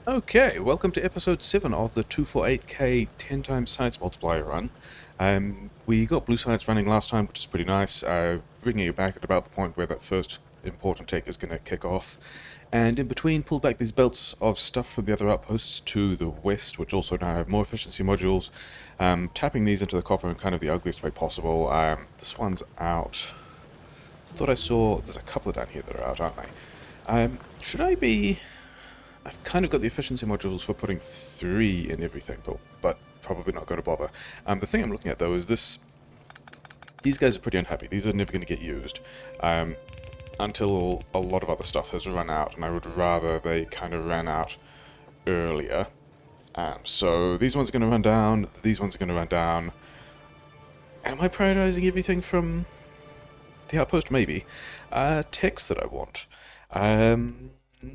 Okay, welcome to episode 7 of the 248k 10 times science multiplier run. We got blue science running last time, which is pretty nice, bringing it back at about the point where that first important take is going to kick off. And in between, pulled back these belts of stuff from the other outposts to the west, which also now have more efficiency modules, tapping these into the copper in kind of the ugliest way possible. This one's out. I thought I saw, there's a couple down here that are out, aren't they? Should I be... I've kind of got the efficiency modules for putting 3 in everything, but probably not going to bother. The thing I'm looking at, though, is this... These guys are pretty unhappy. These are never going to get used until a lot of other stuff has run out, and I would rather they kind of ran out earlier. So these ones are going to run down, these ones are going to run down. Am I prioritizing everything from the outpost? Maybe. Text that I want.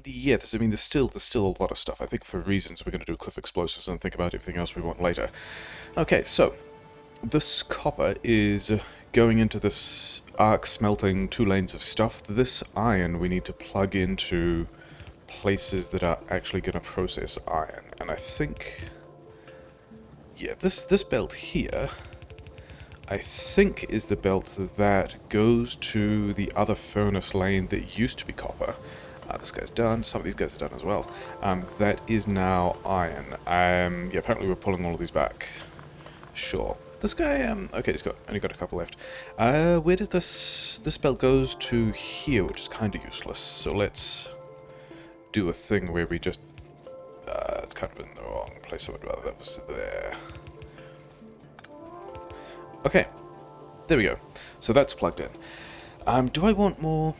Yeah, there's still a lot of stuff. I think for reasons we're going to do cliff explosives and think about everything else we want later. Okay, so this copper is going into this arc smelting 2 lanes of stuff. This iron we need to plug into places that are actually going to process iron. And I think, yeah, this belt here, I think is the belt that goes to the other furnace lane that used to be copper. This guy's done. Some of these guys are done as well. That is now iron. Yeah, apparently we're pulling all of these back. Sure. This guy, okay, he's only got a couple left. Where does this belt goes to here, which is kind of useless. So let's do a thing where we just, it's kind of in the wrong place. I would rather that was there. Okay, there we go. So that's plugged in. Do I want more?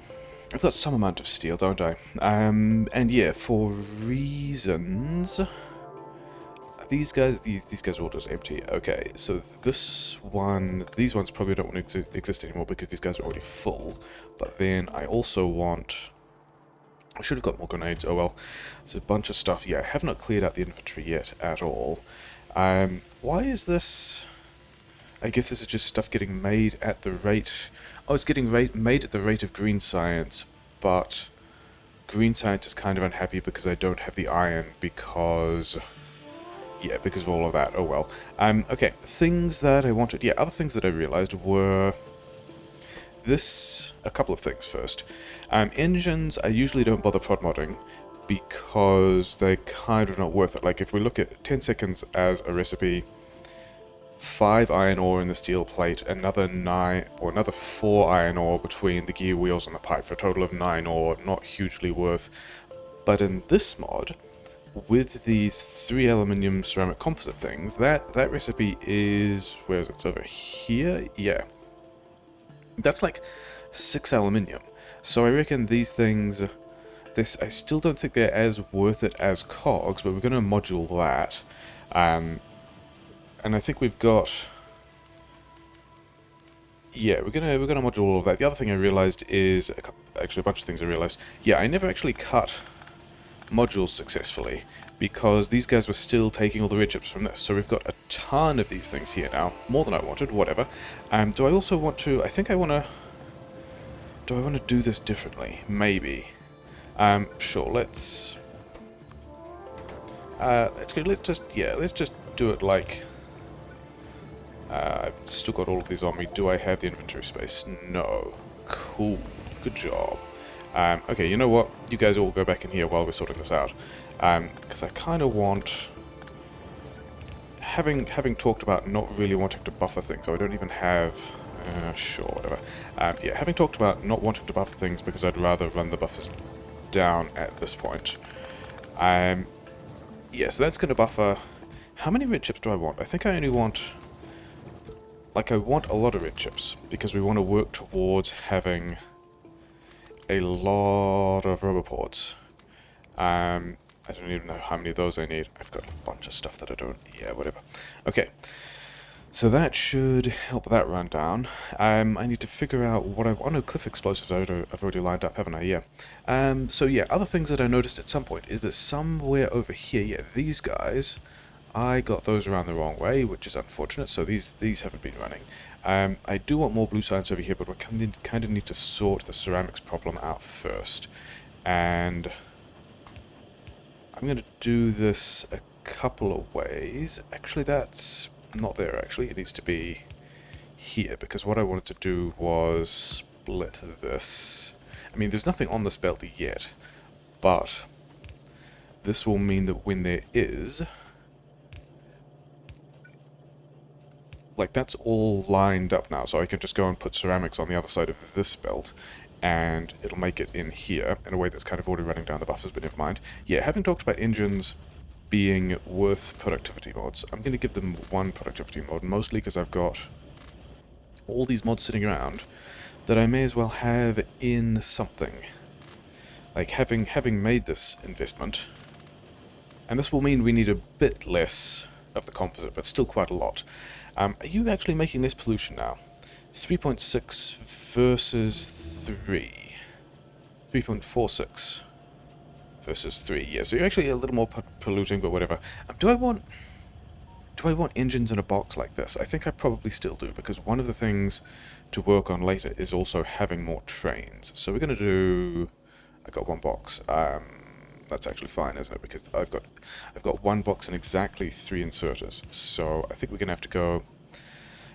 I've got some amount of steel, don't I? And yeah, for reasons... These guys are all just empty. Okay, so these ones probably don't want to exist anymore because these guys are already full. But then I also want... I should have got more grenades, oh well. There's a bunch of stuff. Yeah, I have not cleared out the inventory yet at all. Why is this... I guess this is just stuff getting made at the rate... Oh, it's getting made at the rate of green science, but green science is kind of unhappy because I don't have the iron because... Yeah, because of all of that. Oh well. Okay, things that I wanted... Yeah, other things that I realized were... A couple of things first. Engines, I usually don't bother prod modding because they're kind of not worth it. Like, if we look at 10 seconds as a recipe... 5 iron ore in the steel plate, another 4 iron ore between the gear wheels and the pipe, for a total of 9 ore, not hugely worth. But in this mod, with these 3 aluminium ceramic composite things, that recipe is, where is it? It's over here? Yeah. That's like 6 aluminium. So I reckon these things, I still don't think they're as worth it as cogs, but we're going to module that. And I think we've got... Yeah, we're gonna module all of that. The other thing I realized is... Actually, a bunch of things I realized. Yeah, I never actually cut modules successfully, because these guys were still taking all the red chips from this. So we've got a ton of these things here now. More than I wanted, whatever. Do I also want to... I think I want to... Do I want to do this differently? Maybe. Sure, let's just do it like... I've still got all of these on me. Do I have the inventory space? No. Cool. Good job. Okay, you know what? You guys all go back in here while we're sorting this out. Because I kind of want... Having talked about not really wanting to buffer things, so I don't even have... sure, whatever. Yeah, having talked about not wanting to buffer things because I'd rather run the buffers down at this point. Yeah, so that's going to buffer... How many red chips do I want? I think I only want... Like, I want a lot of red chips, because we want to work towards having a lot of rubber ports. I don't even know how many of those I need. I've got a bunch of stuff that I don't... Yeah, whatever. Okay. So that should help that run down. I need to figure out what I want. Oh, cliff explosives I've already lined up, haven't I? Yeah. So yeah, other things that I noticed at some point is that somewhere over here, yeah, these guys... I got those around the wrong way, which is unfortunate, so these haven't been running. I do want more blue science over here, but we kind of need to sort the ceramics problem out first. And I I'm going to do this a couple of ways. Actually, that's not there, actually. It needs to be here, because what I wanted to do was split this. I mean, there's nothing on this belt yet, but this will mean that when there is... like, that's all lined up now, so I can just go and put ceramics on the other side of this belt, and it'll make it in here in a way that's kind of already running down the buffers, but never mind. Yeah, having talked about engines being worth productivity mods, I'm going to give them one productivity mod, mostly because I've got all these mods sitting around that I may as well have in something. Like, having made this investment, and this will mean we need a bit less of the composite, but still quite a lot. Are you actually making less pollution now? 3.6 versus 3. 3.46 versus 3. Yeah, so you're actually a little more polluting, but whatever. Do I want engines in a box like this? I think I probably still do, because one of the things to work on later is also having more trains. So we're going to do... I got one box. That's actually fine, isn't it? Because I've got one box and exactly 3 inserters. So I think we're going to have to go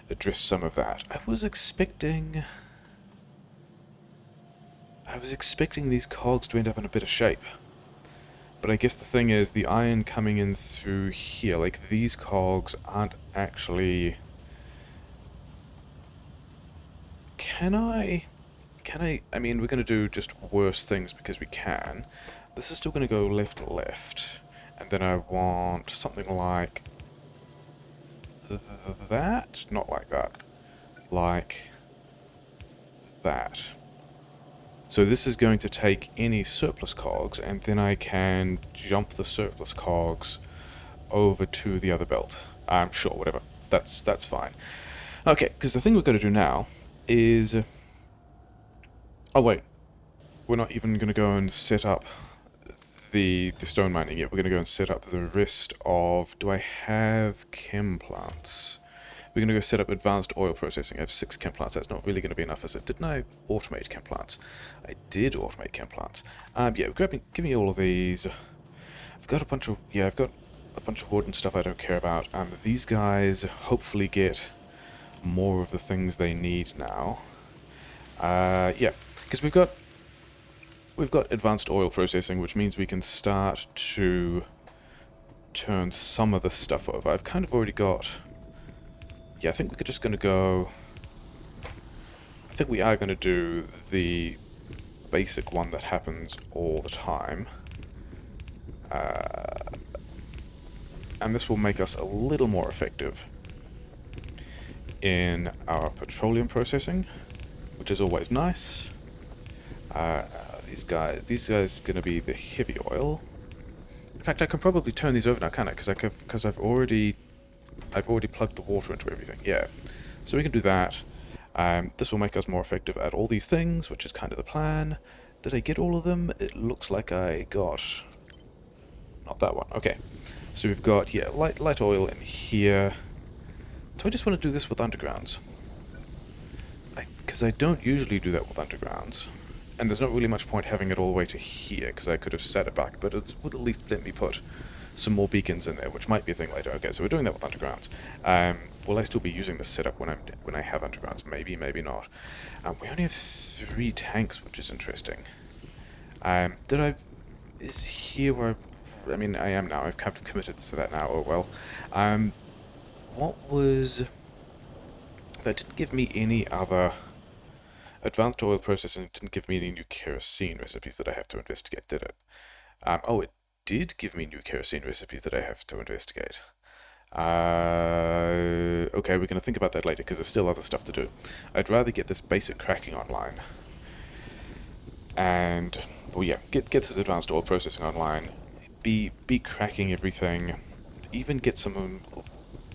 address some of that. I was expecting these cogs to end up in a bit of shape. But I guess the thing is, the iron coming in through here, like, these cogs aren't actually... Can I... I mean, we're going to do just worse things because we can. This is still going to go left. And then I want something like... that? Not like that. Like... that. So this is going to take any surplus cogs, and then I can jump the surplus cogs over to the other belt. Sure, whatever. That's fine. Okay, because the thing we've got to do now is... oh wait, we're not even going to go and set up the stone mining yet. We're going to go and set up the rest of... do I have chem plants? We're going to go set up advanced oil processing. I have 6 chem plants. That's not really going to be enough, is it? Didn't I automate chem plants? I did automate chem plants. Yeah, give me all of these. I've got a bunch of... yeah, I've got a bunch of wood and stuff I don't care about. These guys hopefully get more of the things they need now. Yeah, because we've got advanced oil processing, which means we can start to turn some of this stuff over. I've kind of already got... yeah, I think we're just going to go... I think we are going to do the basic one that happens all the time. And this will make us a little more effective in our petroleum processing, which is always nice. These guys are going to be the heavy oil. In fact, I can probably turn these over now, can't I? Because I've already plugged the water into everything. Yeah, so we can do that. This will make us more effective at all these things, which is kind of the plan. Did I get all of them? It looks like I got... not that one. Okay, so we've got, yeah, light oil in here. So I just want to do this with undergrounds. Because I don't usually do that with undergrounds. And there's not really much point having it all the way to here, because I could have set it back, but it would at least let me put some more beacons in there, which might be a thing later. Okay, so we're doing that with undergrounds. Will I still be using this setup when I have undergrounds? Maybe, maybe not. We only have 3 tanks, which is interesting. Is here where I mean, I am now. I've kind of committed to that now. Oh well. What was... that didn't give me any other... advanced oil processing didn't give me any new kerosene recipes that I have to investigate, did it? Oh, it did give me new kerosene recipes that I have to investigate. Okay, we're going to think about that later, because there's still other stuff to do. I'd rather get this basic cracking online. And, well yeah, get this advanced oil processing online. Be cracking everything. Even get some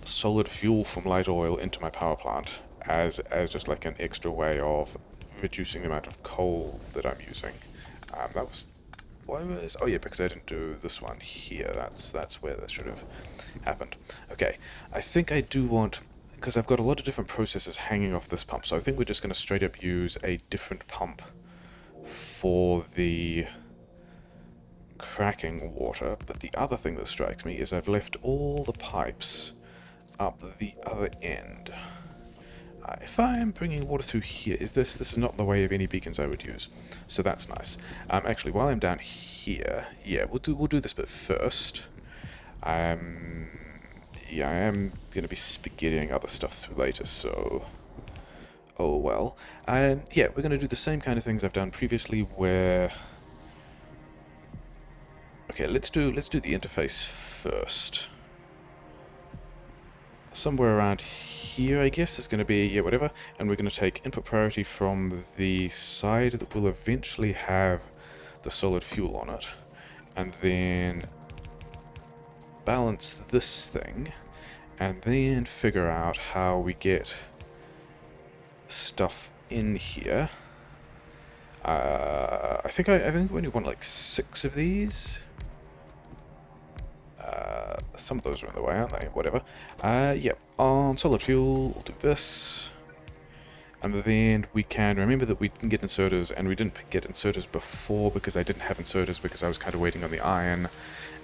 solid fuel from light oil into my power plant as just like an extra way of reducing the amount of coal that I'm using. That was... why was... oh yeah, because I didn't do this one here. That's where that should have happened. Okay, I think I do want... because I've got a lot of different processes hanging off this pump, so I think we're just going to straight up use a different pump for the cracking water, but the other thing that strikes me is I've left all the pipes up the other end. If I am bringing water through here, this is not the way of any beacons I would use, so that's nice. Actually, while I'm down here, yeah, we'll do this bit first. Yeah, I am going to be spaghettiing other stuff through later, so oh well. Yeah, we're going to do the same kind of things I've done previously, where okay, let's do the interface first. Somewhere around here, I guess, is going to be, yeah, whatever, and we're going to take input priority from the side that will eventually have the solid fuel on it, and then balance this thing, and then figure out how we get stuff in here. I think we only want like 6 of these. Some of those are in the way, aren't they? Whatever. Yeah, on solid fuel, we'll do this. And then we can remember that we can get inserters, and we didn't get inserters before because I didn't have inserters because I was kind of waiting on the iron.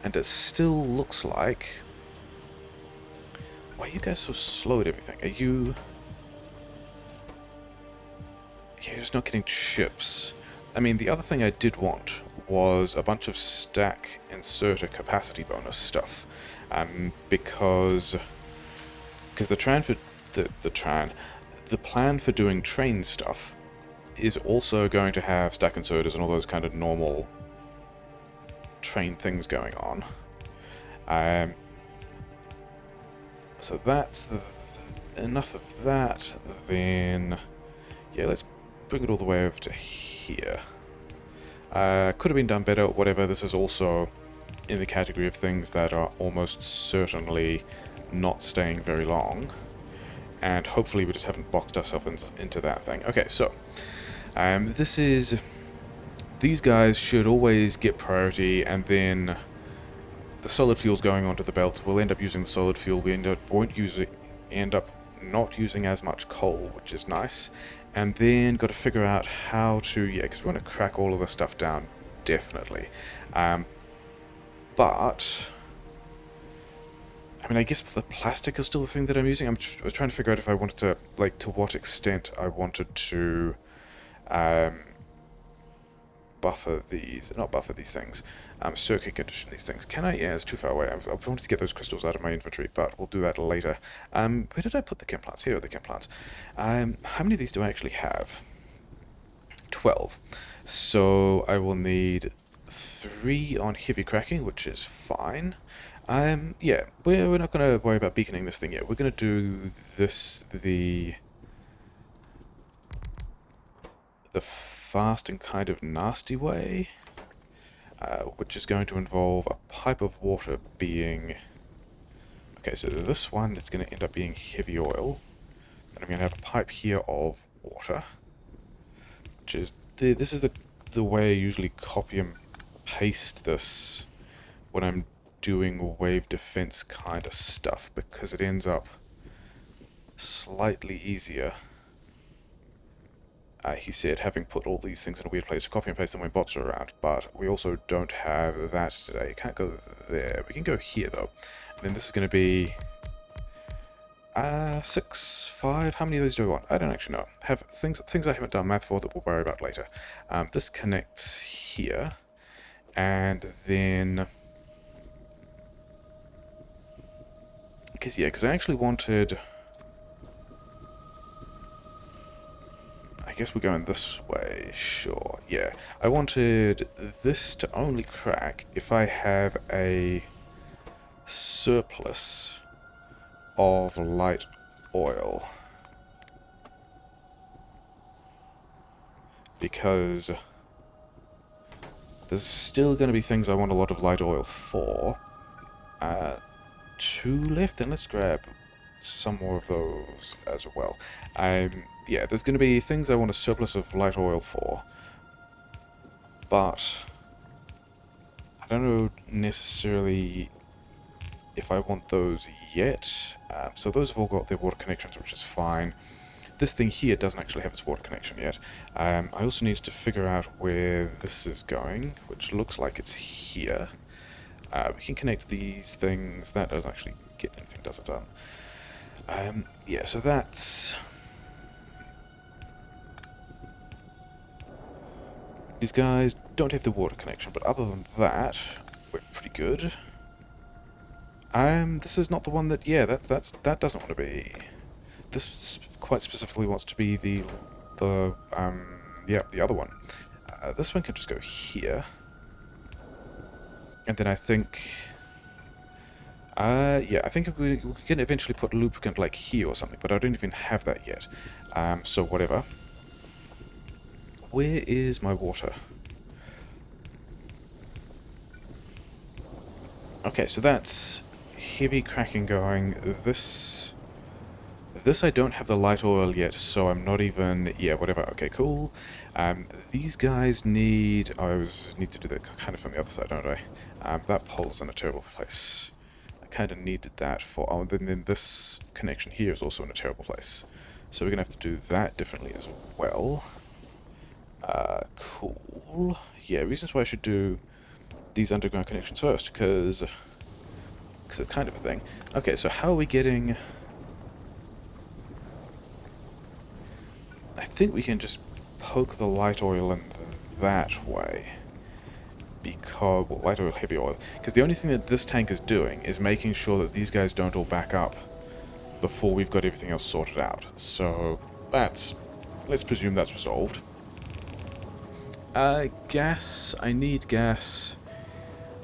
And it still looks like... Why are you guys so slow at everything? Are you... Yeah, you're just not getting ships. I mean, the other thing I did want was a bunch of stack inserter capacity bonus stuff, because the plan for doing train stuff is also going to have stack inserters and all those kind of normal train things going on. So that's enough of that. Then yeah, let's bring it all the way over to here. Could have been done better, whatever. This is also in the category of things that are almost certainly not staying very long. And hopefully we just haven't boxed ourselves into that thing. Okay, so these guys should always get priority, and then the solid fuel's going onto the belt. We'll end up using the solid fuel. We end up not using as much coal, which is nice. And then got to figure out how to, yeah, because we want to crack all of the stuff down, definitely. But I mean, I guess the plastic is still the thing that I'm using. I was trying to figure out if I wanted to, like, to what extent I wanted to not buffer these things, circuit condition these things. Can I? Yeah, it's too far away. I wanted to get those crystals out of my inventory, but we'll do that later. Where did I put the chem plants? Here are the chem plants. How many of these do I actually have? 12. So I will need 3 on heavy cracking, which is fine. Yeah, we're not going to worry about beaconing this thing yet. We're going to do this the fast and kind of nasty way, which is going to involve a pipe of water being... Okay, so this one is going to end up being heavy oil. Then I'm going to have a pipe here of water, which is... This is the way I usually copy and paste this when I'm doing wave defense kind of stuff, because it ends up slightly easier. He said, having put all these things in a weird place to copy and paste them when bots are around, but we also don't have that today. Can't go there. We can go here, though. And then this is going to be... 6, 5, how many of those do I want? I don't actually know. Have things I haven't done math for that we'll worry about later. This connects here, and then... Because I actually wanted... I guess we're going this way, sure, yeah. I wanted this to only crack if I have a surplus of light oil. Because there's still going to be things I want a lot of light oil for. 2 left, then let's grab some more of those as well. Yeah, there's going to be things I want a surplus of light oil for, but I don't know necessarily if I want those yet. So those have all got their water connections, which is fine. this thing here doesn't actually have its water connection yet. I also needed to figure out where this is going, which looks like it's here. We can connect these things. That doesn't actually get anything, does it, done? Yeah, so that's... These guys don't have the water connection, but other than that, we're pretty good. This is not the one that... Yeah, that doesn't want to be... This quite specifically wants to be yeah, the other one. This one can just go here. And then I think... yeah, I think we can eventually put lubricant like here or something, but I don't even have that yet. So whatever. Where is my water? Okay, so that's heavy cracking going. This I don't have the light oil yet, so I'm not even... Yeah, whatever. Okay, cool. These guys need... Oh, I need to do that kind of from the other side, don't I? That pole's in a terrible place. I kind of needed that for... Oh, then this connection here is also in a terrible place. So we're going to have to do that differently as well. Cool. Yeah, reasons why I should do these underground connections first, because it's kind of a thing. Okay, so how are we getting... I think we can just poke the light oil in that way. Because, well, light oil, heavy oil. Because the only thing that this tank is doing is making sure that these guys don't all back up before we've got everything else sorted out. So, let's presume that's resolved. Gas. I need gas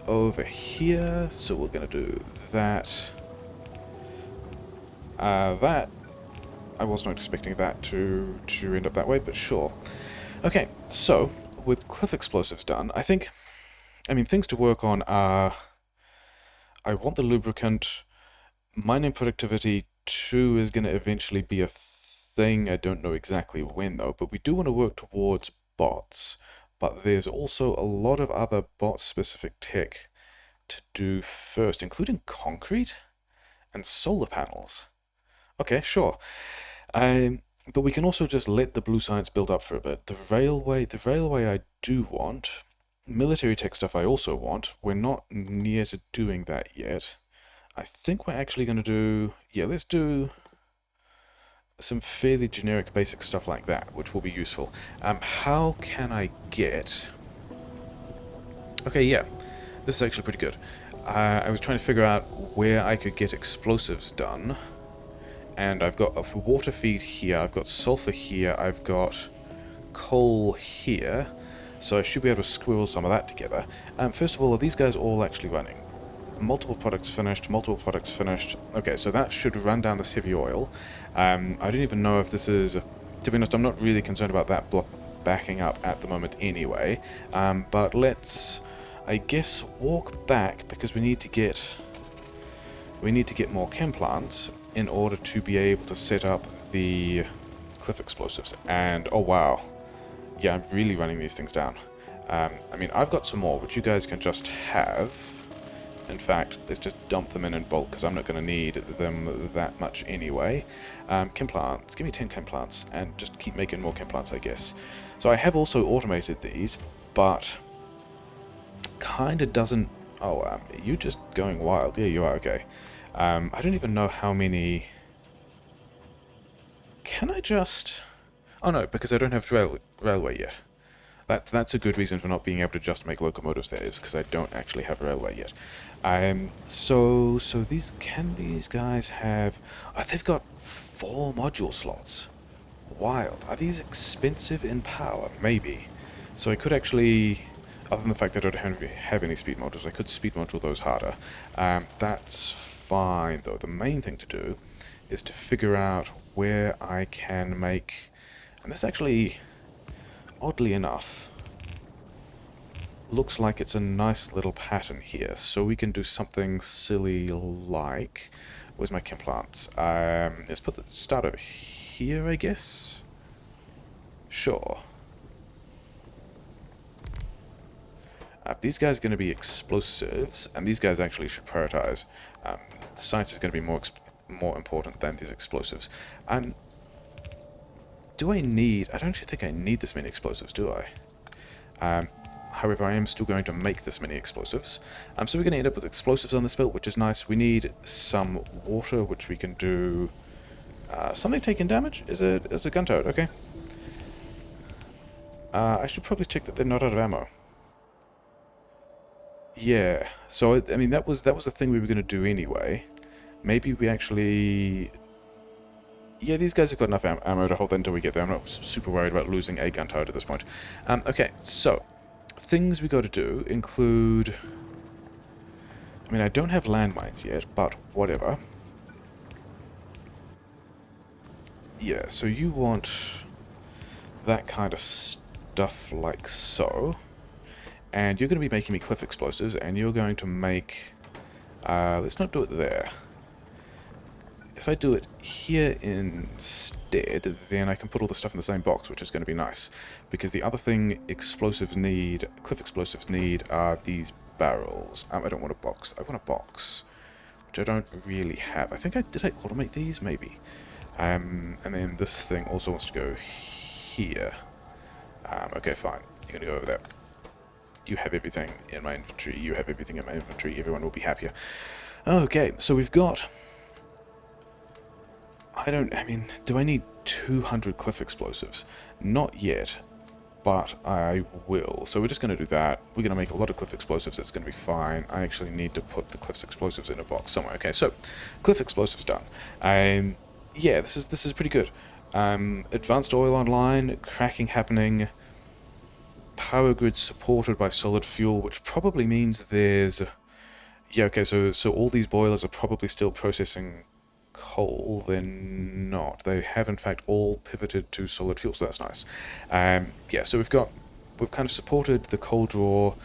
over here, so we're gonna do that. That I was not expecting that to end up that way, but sure. Okay, so with cliff explosives done, I mean, things to work on are... I want the lubricant. Mining productivity 2 is going to eventually be a thing. I don't know exactly when, though, but we do want to work towards bots. But there's also a lot of other bot-specific tech to do first, including concrete and solar panels. Okay, sure. But we can also just let the blue science build up for a bit. The railway I do want. Military tech stuff I also want. We're not near to doing that yet. I think we're actually going to do... Yeah, let's do some fairly generic basic stuff like that, which will be useful. How can I get... Okay, yeah. This is actually pretty good. I was trying to figure out where I could get explosives done. And I've got a water feed here, I've got sulfur here, I've got coal here. So I should be able to squirrel some of that together. First of all, are these guys all actually running? Multiple products finished, multiple products finished. Okay, so that should run down this heavy oil. I don't even know if this is... To be honest, I'm not really concerned about that block backing up at the moment anyway. But let's, I guess, walk back, because we need to get more chem plants in order to be able to set up the cliff explosives. And, oh wow. Yeah, I'm really running these things down. I mean, I've got some more, which you guys can just have. In fact, let's just dump them in bulk, because I'm not going to need them that much anyway. Chem plants. Give me 10 chem plants, and just keep making more chem plants, I guess. So I have also automated these, but kind of doesn't... Oh, are you just going wild? Yeah, you are, okay. I don't even know how many... Can I just... Oh no, because I don't have railway yet. That's a good reason for not being able to just make locomotives, that is, because I don't actually have railway yet. So these... Can these guys have... Oh, they've got 4 module slots. Wild. Are these expensive in power? Maybe. So I could actually... Other than the fact that I don't have any speed modules, I could speed module those harder. That's fine, though. The main thing to do is to figure out where I can make... And this actually, oddly enough, looks like it's a nice little pattern here. So we can do something silly like... Where's my chem plants? Let's put the start over here, I guess? Sure. These guys are going to be explosives, and these guys actually should prioritize. Science is going to be more important than these explosives. do I need... I don't actually think I need this many explosives, do I? However, I am still going to make this many explosives. So we're going to end up with explosives on this build, which is nice. We need some water, which we can do... something taking damage? Is a gun turret? Okay. I should probably check that they're not out of ammo. Yeah, so I mean that was the thing we were going to do anyway. Maybe we actually... Yeah, these guys have got enough ammo to hold that until we get there. I'm not super worried about losing a gun turret at this point. Okay, so things we got to do include... I mean, I don't have landmines yet, but whatever. Yeah, so you want that kind of stuff like so. And you're going to be making me cliff explosives, and you're going to make... let's not do it there. If I do it here instead, then I can put all the stuff in the same box, which is going to be nice. Because the other thing cliff explosives need, are these barrels. I don't want a box. I want a box, which I don't really have. I think did I automate these? Maybe. And then this thing also wants to go here. Okay, fine. You're going to go over there. You have everything in my inventory. You have everything in my inventory. Everyone will be happier. Okay, so we've got... I mean, do I need 200 cliff explosives? Not yet, but I will. So we're just going to do that. We're going to make a lot of cliff explosives. It's going to be fine. I actually need to put the cliff explosives in a box somewhere. Okay, so cliff explosives done. Yeah, this is pretty good. Advanced oil online, cracking happening. Power grid supported by solid fuel, which probably means there's... Yeah, okay, so all these boilers are probably still processing coal. They're not. They have, in fact, all pivoted to solid fuel, so that's nice. Yeah, so we've kind of supported the coal draw.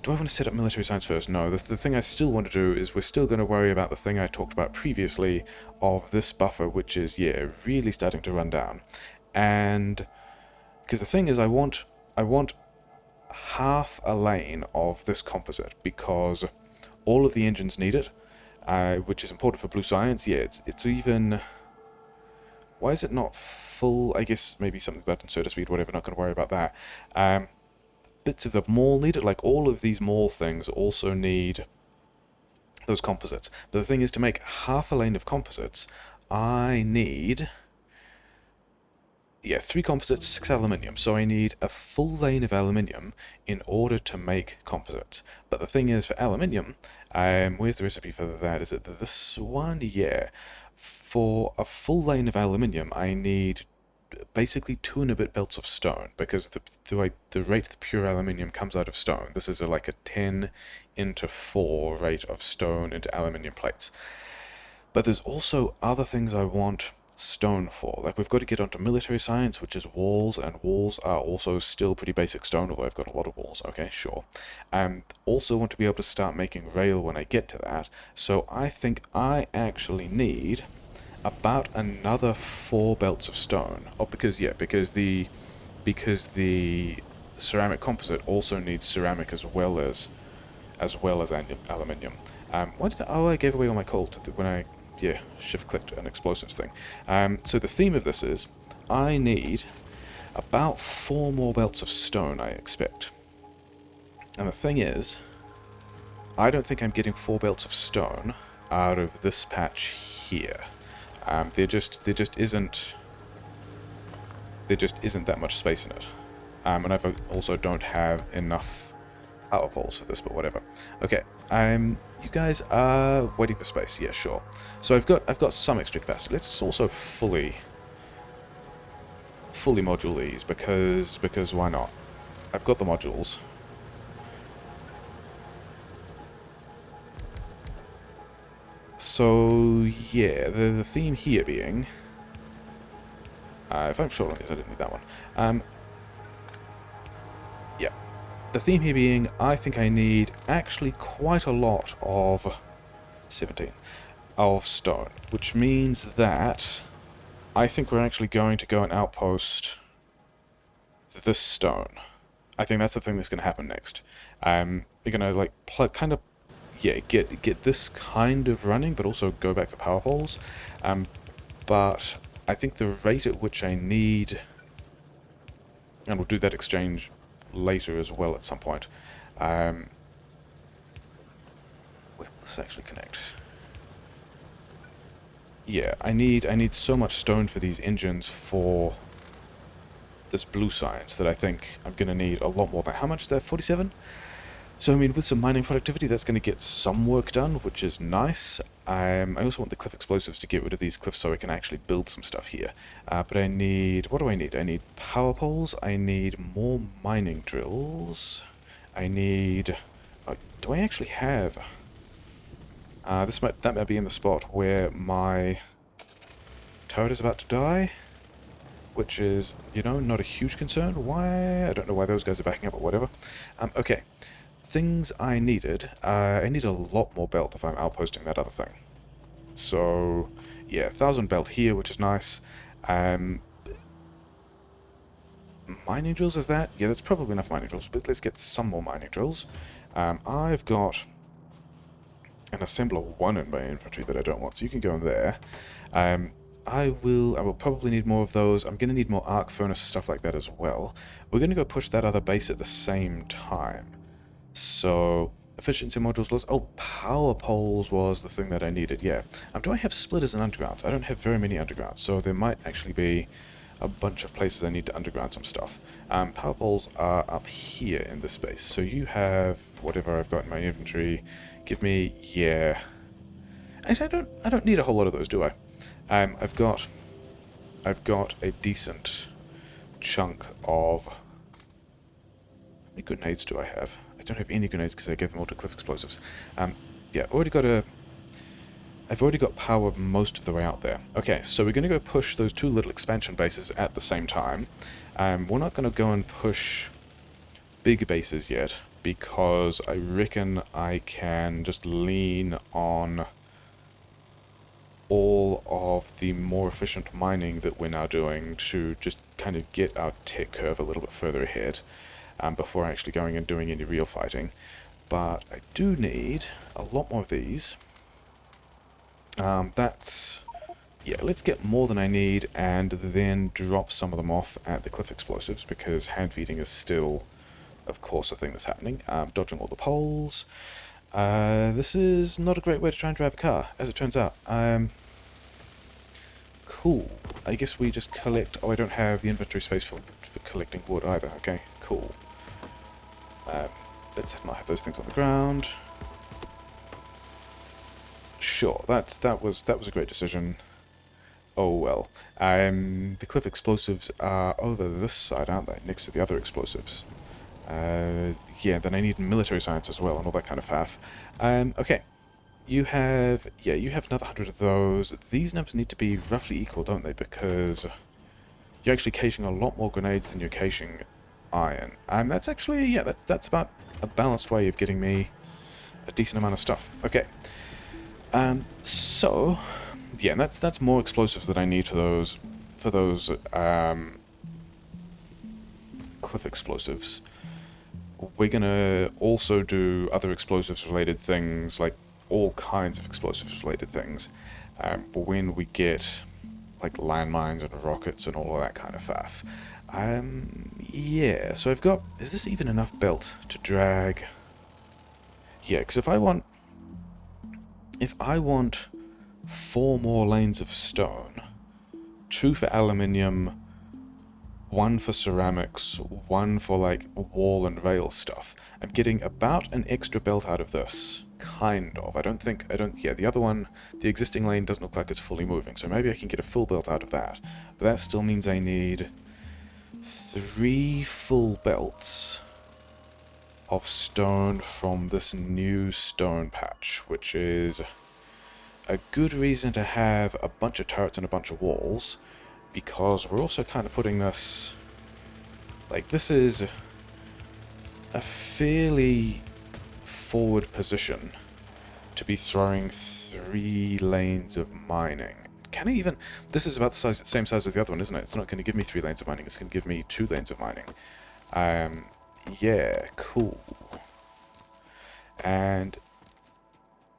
Do I want to set up military science first? No, the thing I still want to do is we're still going to worry about the thing I talked about previously of this buffer, which is, yeah, really starting to run down. And... because the thing is, I want half a lane of this composite, because all of the engines need it, which is important for blue science. Yeah, it's even... Why is it not full? I guess maybe something about inserter speed, whatever, not going to worry about that. Bits of the mall need it, like all of these mall things also need those composites. But the thing is, to make half a lane of composites, I need... Yeah, 3 composites, 6 aluminium. So I need a full lane of aluminium in order to make composites. But the thing is, for aluminium, where's the recipe for that? Is it this one? Yeah. For a full lane of aluminium, I need basically 2 and a bit belts of stone, because the rate the pure aluminium comes out of stone. This is like a 10:4 rate of stone into aluminium plates. But there's also other things I want stone for. Like, we've got to get onto military science, which is walls, and walls are also still pretty basic stone, although I've got a lot of walls. Okay, sure. Also want to be able to start making rail when I get to that, so I think I actually need about another 4 belts of stone. Oh, because the ceramic composite also needs ceramic as well as aluminium. I gave away all my coal when I shift-clicked an explosives thing. So the theme of this is, I need about 4 more belts of stone, I expect. And the thing is, I don't think I'm getting 4 belts of stone out of this patch here. There just isn't that much space in it. And I also don't have enough power poles for this, but whatever. Okay, you guys are waiting for space. Yeah, sure. So I've got some extra capacity. Let's just also fully module these, because why not? I've got the modules. So yeah, the theme here being, if I'm short on these, I didn't need that one. Yeah. The theme here being, I think I need actually quite a lot of 17 of stone, which means that I think we're actually going to go and outpost this stone. I think that's the thing that's going to happen next. We're going to like get this kind of running, but also go back for power poles. But I think the rate at which I need And we'll do that exchange later as well at some point. Where will this actually connect? Yeah, I need so much stone for these engines for this blue science that I think I'm going to need a lot more than... How much is that? 47? So, I mean, with some mining productivity, that's going to get some work done, which is nice. I also want the cliff explosives to get rid of these cliffs so I can actually build some stuff here. But I need... What do I need? I need power poles. I need more mining drills. I need... do I actually have... that might be in the spot where my turret is about to die, which is, you know, not a huge concern. Why? I don't know why those guys are backing up, but whatever. Okay. Things I needed. I need a lot more belt if I'm outposting that other thing. So, yeah, 1,000 belt here, which is nice. Mining drills, is that? Yeah, that's probably enough mining drills, but let's get some more mining drills. I've got an assembler 1 in my inventory that I don't want, so you can go in there. I will probably need more of those. I'm going to need more arc furnace, stuff like that as well. We're going to go push that other base at the same time. So, efficiency modules, oh, power poles was the thing that I needed, yeah. Do I have splitters and undergrounds? I don't have very many undergrounds, so there might actually be a bunch of places I need to underground some stuff. Power poles are up here in this space, so you have whatever I've got in my inventory. Give me, yeah. Actually, I don't need a whole lot of those, do I? I've got a decent chunk of... How many grenades do I have? I don't have any grenades because I gave them all to cliff explosives. Yeah, I've already got power most of the way out there. Okay, so we're going to go push those 2 little expansion bases at the same time. We're not going to go and push big bases yet, because I reckon I can just lean on all of the more efficient mining that we're now doing to just kind of get our tech curve a little bit further ahead. Before actually going and doing any real fighting. But I do need a lot more of these. Yeah, let's get more than I need and then drop some of them off at the cliff explosives, because hand feeding is still, of course, a thing that's happening. Dodging all the poles. This is not a great way to try and drive a car, as it turns out. Cool. I guess we just collect... Oh, I don't have the inventory space for collecting wood either. Okay, cool. Let's not have those things on the ground. Sure, that was a great decision. Oh well. The cliff explosives are over this side, aren't they? Next to the other explosives. Yeah, then I need military science as well and all that kind of faff. Okay. You have another 100 of those. These numbers need to be roughly equal, don't they? Because you're actually caching a lot more grenades than you're caching iron. That's actually, yeah, that's about a balanced way of getting me a decent amount of stuff. Okay. So, yeah, that's more explosives that I need for those cliff explosives. We're gonna also do other explosives related things, like all kinds of explosives related things, when we get like landmines and rockets and all of that kind of faff. Yeah, so I've got... Is this even enough belt to drag? Yeah, because if I want 4 more lanes of stone, 2 for aluminium, 1 for ceramics, 1 for like wall and rail stuff, I'm getting about an extra belt out of this. Kind of. Yeah, the other one, the existing lane doesn't look like it's fully moving, so maybe I can get a full belt out of that. But that still means I need 3 full belts of stone from this new stone patch, which is a good reason to have a bunch of turrets and a bunch of walls, because we're also kind of putting this... Like, this is a fairly forward position to be throwing 3 lanes of mining. Can I even... This is about the same size as the other one, isn't it? It's not going to give me 3 lanes of mining, it's going to give me 2 lanes of mining. Yeah, cool. And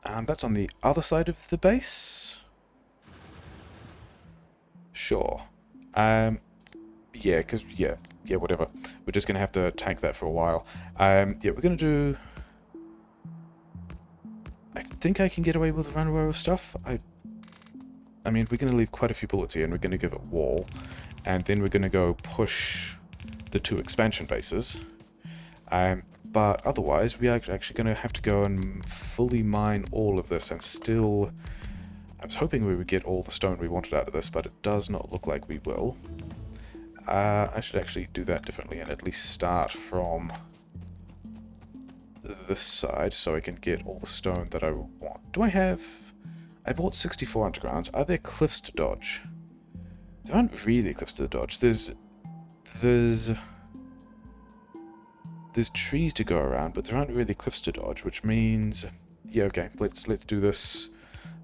that's on the other side of the base? Sure. Yeah, because, yeah, whatever. We're just going to have to tank that for a while. Yeah, we're going to do... I think I can get away with a run row of stuff. I mean, we're going to leave quite a few bullets here, and we're going to give it wall. And then we're going to go push the 2 expansion bases. But otherwise, we are actually going to have to go and fully mine all of this, and still... I was hoping we would get all the stone we wanted out of this, but it does not look like we will. I should actually do that differently and at least start from this side so I can get all the stone that I want. Do I have... I bought 64 undergrounds. Are there cliffs to dodge? There aren't really cliffs to dodge. There's trees to go around, but there aren't really cliffs to dodge, which means... Yeah, okay, let's do this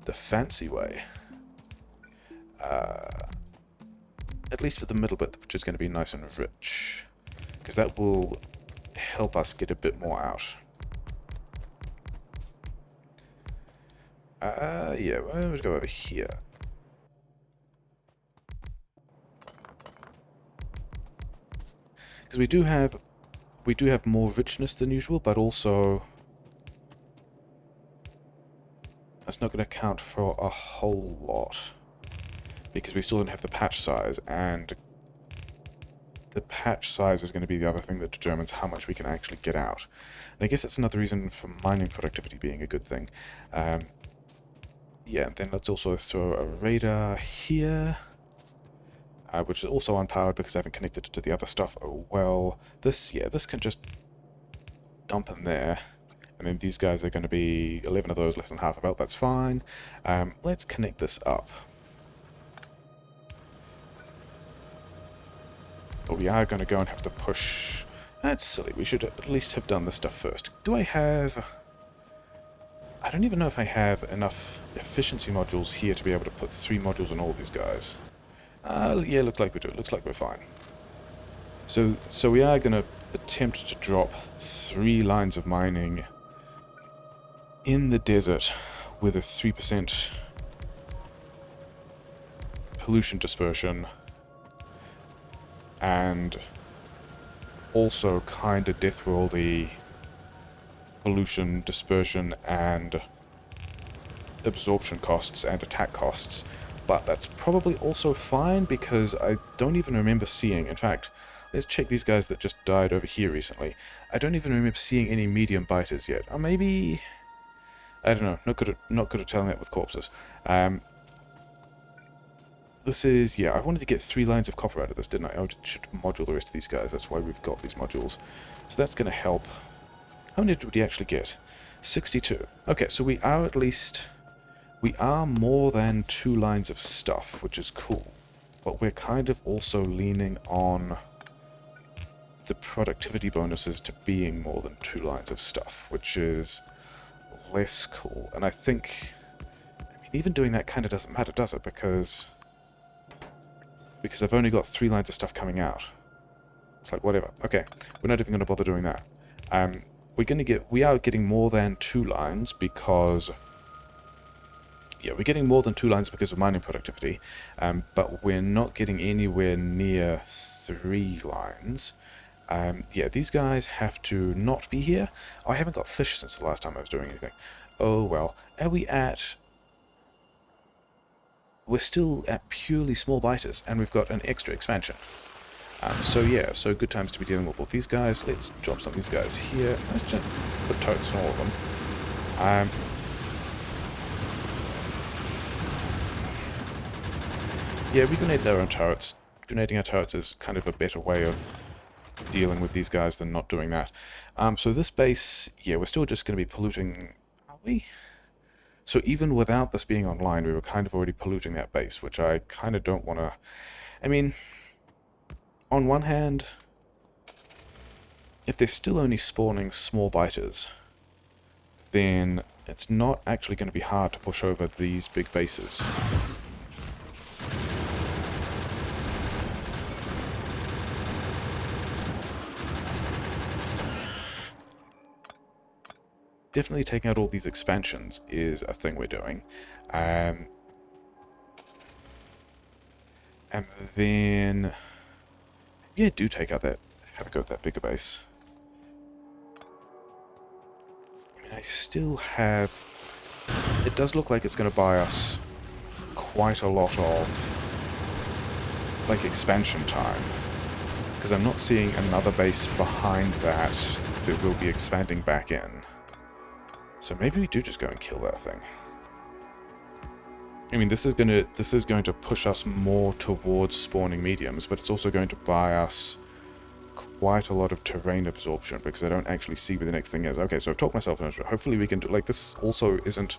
the fancy way. At least for the middle bit, which is going to be nice and rich. Because that will help us get a bit more out. Yeah, let's go over here. Because we do have more richness than usual, but also that's not going to count for a whole lot. Because we still don't have the patch size, and the patch size is going to be the other thing that determines how much we can actually get out. And I guess that's another reason for mining productivity being a good thing. Yeah, then let's also throw a radar here, which is also unpowered because I haven't connected it to the other stuff. Oh well, this can just dump in there. And then these guys are going to be 11 of those, less than half a belt, that's fine. Let's connect this up. But we are going to go and have to push... That's silly. We should at least have done this stuff first. Do I have... I don't even know if I have enough efficiency modules here to be able to put 3 modules on all these guys. Yeah, looks like we do. It looks like we're fine. So we are going to attempt to drop 3 lines of mining in the desert with a 3% pollution dispersion. And also kind of deathworld-y pollution, dispersion, and absorption costs and attack costs. But that's probably also fine because I don't even remember seeing... In fact, let's check these guys that just died over here recently. I don't even remember seeing any medium biters yet. Or maybe... I don't know. Not good at telling that with corpses. This is, yeah, I wanted to get 3 lines of copper out of this, didn't I? I should module the rest of these guys, that's why we've got these modules. So that's going to help. How many did we actually get? 62. Okay, so we are at least... We are more than 2 lines of stuff, which is cool. But we're kind of also leaning on the productivity bonuses to being more than 2 lines of stuff, which is less cool. And I think... I mean, even doing that kind of doesn't matter, does it? Because I've only got 3 lines of stuff coming out. It's like, whatever. Okay, we're not even going to bother doing that. We are getting more than 2 lines because... Yeah, we're getting more than 2 lines because of mining productivity, but we're not getting anywhere near 3 lines. Yeah, these guys have to not be here. Oh, I haven't got fish since the last time I was doing anything. Oh, well. Are we at... We're still at purely small biters, and we've got an extra expansion. So yeah, so good times to be dealing with all these guys. Let's drop some of these guys here. Let's just put totes on all of them. Yeah, we grenade our own turrets. Grenading our turrets is kind of a better way of dealing with these guys than not doing that. So this base, yeah, we're still just going to be polluting... Are we? So even without this being online, we were kind of already polluting that base, which I kind of don't want to... I mean, on one hand, if they're still only spawning small biters, then it's not actually going to be hard to push over these big bases. Definitely taking out all these expansions is a thing we're doing. And then... Yeah, do take out that, have a go at that bigger base. I mean, I still have, it does look like it's going to buy us quite a lot of, like, expansion time. Because I'm not seeing another base behind that we'll be expanding back in. So maybe we do just go and kill that thing. I mean, this is going to push us more towards spawning mediums, but it's also going to buy us quite a lot of terrain absorption, because I don't actually see where the next thing is. Okay, so I've talked myself into it. Hopefully we can do, like, this also isn't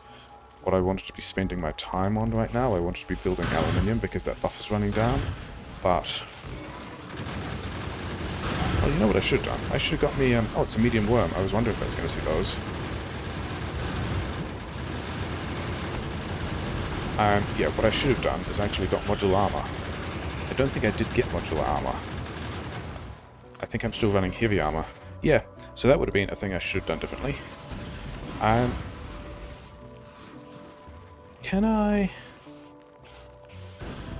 what I wanted to be spending my time on right now. I wanted to be building aluminium because that buffer's running down, but... well, you know what I should have done? I should have got me, oh, it's a medium worm. I was wondering if I was going to see those. Yeah, what I should have done is actually got modular armor. I don't think I did get modular armor. I think I'm still running heavy armor. Yeah, so that would have been a thing I should have done differently. Can I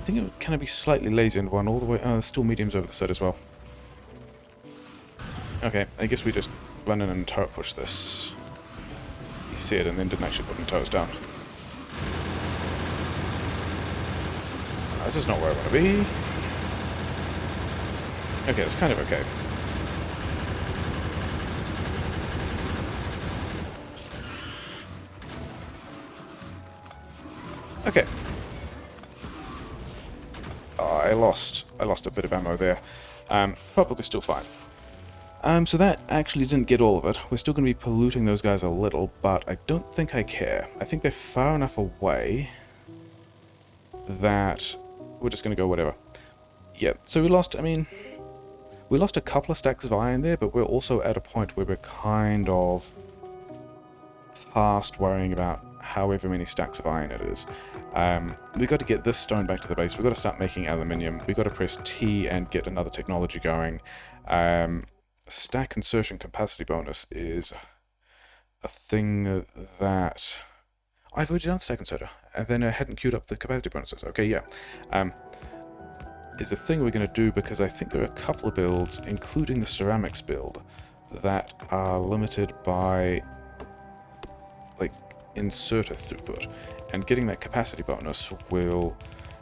think can I be slightly lazy and run all the way... oh, there's still mediums over the side as well. Okay, I guess we just run in and turret push this. You see it and then didn't actually put the turrets down. This is not where I want to be. Okay, it's kind of okay. Okay. Oh, I lost a bit of ammo there. Probably still fine. So that actually didn't get all of it. We're still going to be polluting those guys a little, but I don't think I care. I think they're far enough away that we're just going to go whatever. Yeah, so we lost, I mean, we lost a couple of stacks of iron there, but we're also at a point where we're kind of past worrying about however many stacks of iron it is. We've got to get this stone back to the base. We've got to start making aluminium. We've got to press T and get another technology going. Stack insertion capacity bonus is a thing that... I've already done stack inserter, and then I hadn't queued up the capacity bonuses. Okay, yeah. Is a thing we're going to do because I think there are a couple of builds, including the ceramics build, that are limited by, like, inserter throughput. And getting that capacity bonus will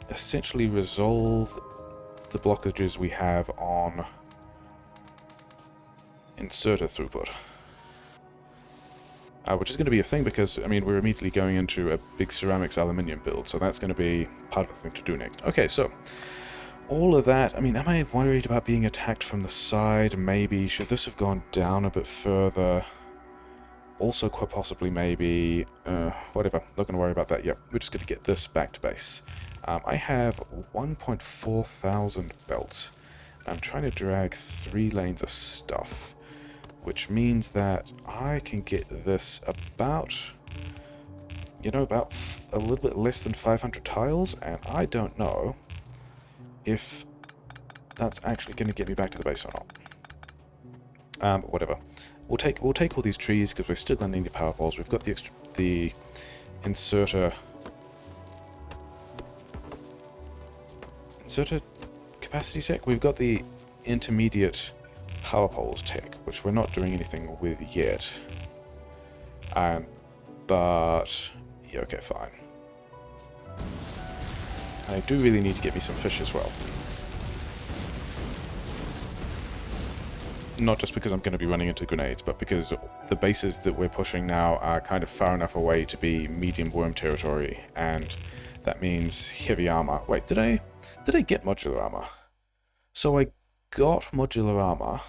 essentially resolve the blockages we have on inserter throughput. Which is going to be a thing because, I mean, we're immediately going into a big ceramics aluminium build, so that's going to be part of the thing to do next. Okay, so, all of that, I mean, am I worried about being attacked from the side? Maybe. Should this have gone down a bit further? Also, quite possibly, maybe, whatever, not going to worry about that yet. We're just going to get this back to base. I have 1.4 thousand belts. I'm trying to drag 3 lanes of stuff, which means that I can get this about, you know, about a little bit less than 500 tiles, and I don't know if that's actually going to get me back to the base or not. But whatever. We'll take all these trees because we're still going to need power poles. We've got the inserter capacity tech. We've got the intermediate power poles tech, which we're not doing anything with yet. But yeah, okay, fine. I do really need to get me some fish as well. Not just because I'm going to be running into grenades, but because the bases that we're pushing now are kind of far enough away to be medium worm territory, and that means heavy armor. Wait, did I get modular armor? So I got modular armor.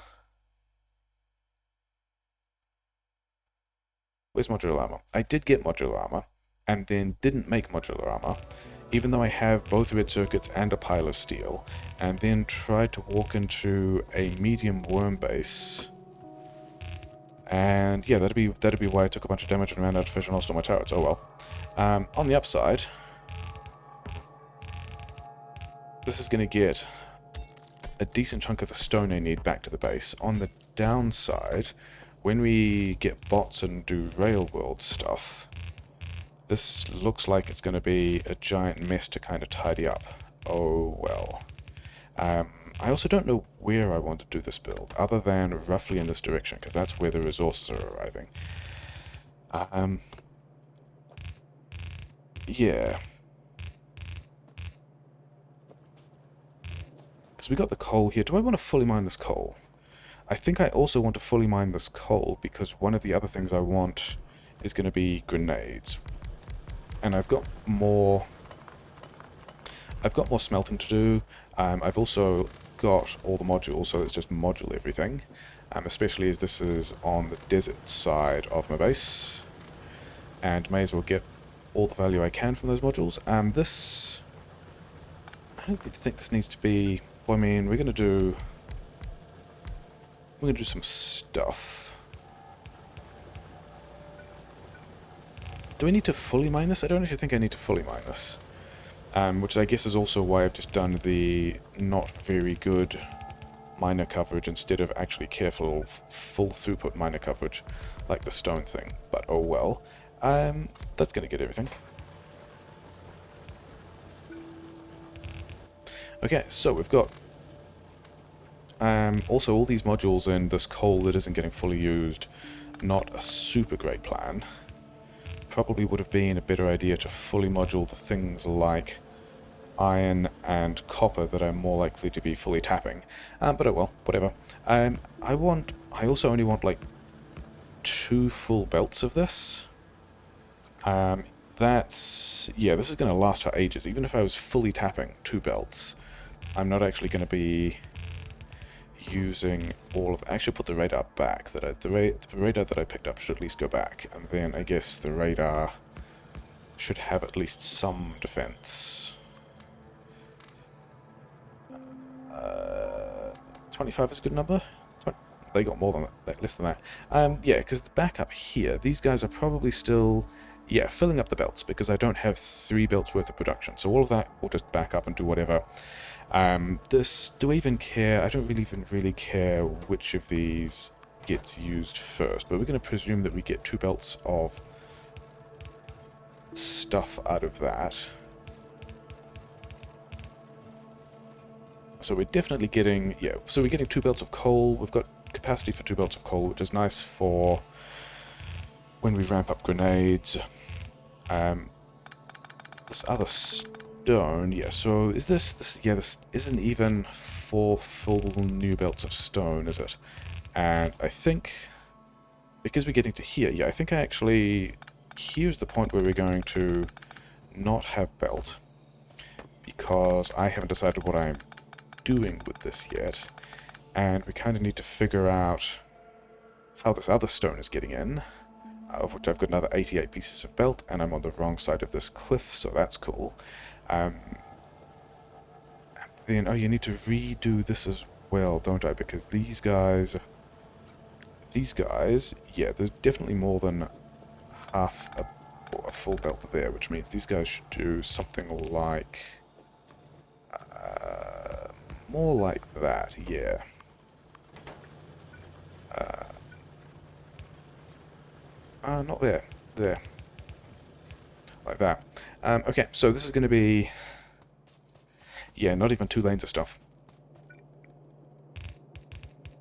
Where's modular armor? I did get modular armor, and then didn't make modular armor, even though I have both red circuits and a pile of steel, and then tried to walk into a medium worm base. And yeah, that'd be why I took a bunch of damage and ran out of fish and lost all my turrets. Oh well. On the upside, this is going to get a decent chunk of the stone I need back to the base. On the downside, when we get bots and do rail world stuff, this looks like it's going to be a giant mess to kind of tidy up. Oh well. I also don't know where I want to do this build, other than roughly in this direction, because that's where the resources are arriving. Yeah. Because we got the coal here. Do I want to fully mine this coal? I think I also want to fully mine this coal, because one of the other things I want is going to be grenades. And I've got more smelting to do. I've also got all the modules, so let's just module everything. Especially as this is on the desert side of my base. And may as well get all the value I can from those modules. This... I don't think this needs to be... Well, I mean, we're going to do some stuff. Do I need to fully mine this? I don't actually think I need to fully mine this. Which I guess is also why I've just done the not very good miner coverage instead of actually careful full throughput miner coverage, like the stone thing. But oh well. That's going to get everything. Okay, so we've got also all these modules and this coal that isn't getting fully used. Not a super great plan. Probably would have been a better idea to fully module the things like iron and copper that are more likely to be fully tapping. But oh well, whatever. I also only want like 2 full belts of this. This is going to last for ages. Even if I was fully tapping 2 belts, I'm not actually going to be using all of... Actually, put the radar back. The radar that I picked up should at least go back, and then I guess the radar should have at least some defense. 25 is a good number. They got more than that, less than that. Yeah, because the backup here, these guys are probably still... Yeah, filling up the belts, because I don't have 3 belts worth of production. So all of that will just back up and do whatever. Do I even care? I don't really care which of these gets used first, but we're going to presume that we get 2 belts of stuff out of that. So we're definitely getting, so we're getting 2 belts of coal. We've got capacity for 2 belts of coal, which is nice for when we ramp up grenades. This other stone, so is this isn't even 4 full new belts of stone, is it? And I think, because we're getting to here, I think here's the point where we're going to not have belt, because I haven't decided what I'm doing with this yet, and we kind of need to figure out how this other stone is getting in. Of which I've got another 88 pieces of belt, and I'm on the wrong side of this cliff, so that's cool. Then, you need to redo this as well, don't I? Because these guys, there's definitely more than half a full belt there, which means these guys should do something like, more like that, yeah. Not there. There. Like that. Okay, so this is going to be... Yeah, not even 2 lanes of stuff.